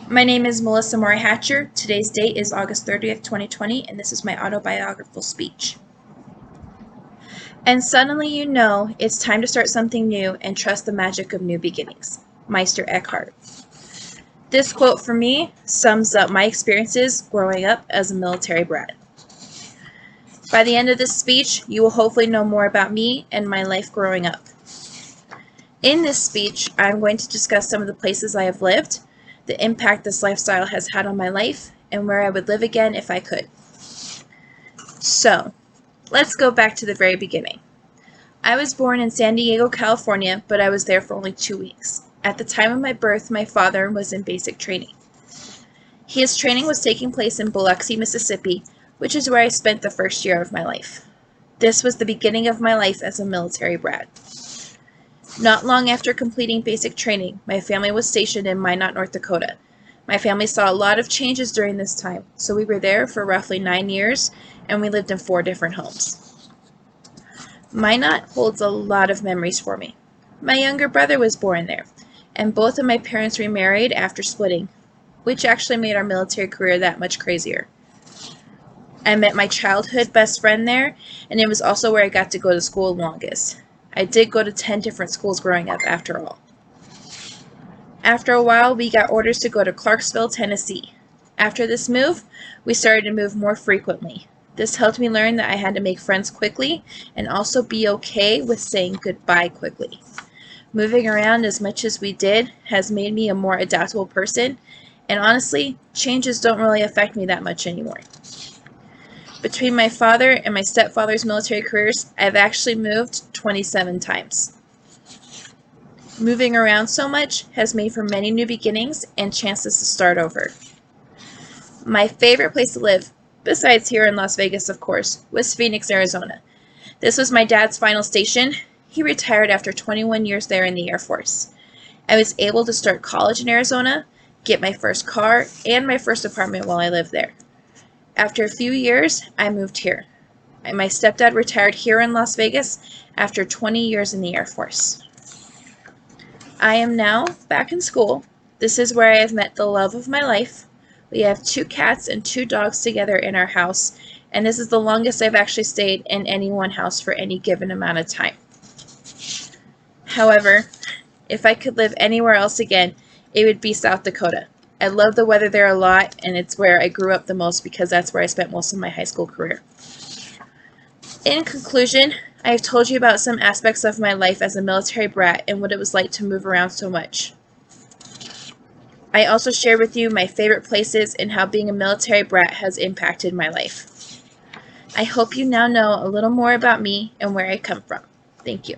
My name is Melissa Mora-Hatcher. Today's date is August 30th, 2020, and this is my autobiographical speech. And suddenly you know it's time to start something new and trust the magic of new beginnings. Meister Eckhart. This quote for me sums up my experiences growing up as a military brat. By the end of this speech, you will hopefully know more about me and my life growing up. In this speech, I'm going to discuss some of the places I have lived, the impact this lifestyle has had on my life, and where I would live again if I could. So, let's go back to the very beginning. I was born in San Diego, California, but I was there for only 2 weeks. At the time of my birth, my father was in basic training. His training was taking place in Biloxi, Mississippi, which is where I spent the first year of my life. This was the beginning of my life as a military brat. Not long after completing basic training, my family was stationed in Minot, North Dakota. My family saw a lot of changes during this time, so we were there for roughly 9 years, and we lived in 4 different homes. Minot holds a lot of memories for me. My younger brother was born there, and both of my parents remarried after splitting, which actually made our military career that much crazier. I met my childhood best friend there, and it was also where I got to go to school longest. I did go to 10 different schools growing up after all. After a while, we got orders to go to Clarksville, Tennessee. After this move, we started to move more frequently. This helped me learn that I had to make friends quickly and also be okay with saying goodbye quickly. Moving around as much as we did has made me a more adaptable person, and honestly, changes don't really affect me that much anymore. Between my father and my stepfather's military careers, I've actually moved 27 times. Moving around so much has made for many new beginnings and chances to start over. My favorite place to live, besides here in Las Vegas of course, was Phoenix, Arizona. This was my dad's final station. He retired after 21 years there in the Air Force. I was able to start college in Arizona, get my first car, and my first apartment while I lived there. After a few years, I moved here. My stepdad retired here in Las Vegas after 20 years in the Air Force. I am now back in school. This is where I have met the love of my life. We have 2 cats and 2 dogs together in our house, and this is the longest I've actually stayed in any one house for any given amount of time. However, if I could live anywhere else again, it would be South Dakota. I love the weather there a lot, and it's where I grew up the most because that's where I spent most of my high school career. In conclusion, I have told you about some aspects of my life as a military brat and what it was like to move around so much. I also shared with you my favorite places and how being a military brat has impacted my life. I hope you now know a little more about me and where I come from. Thank you.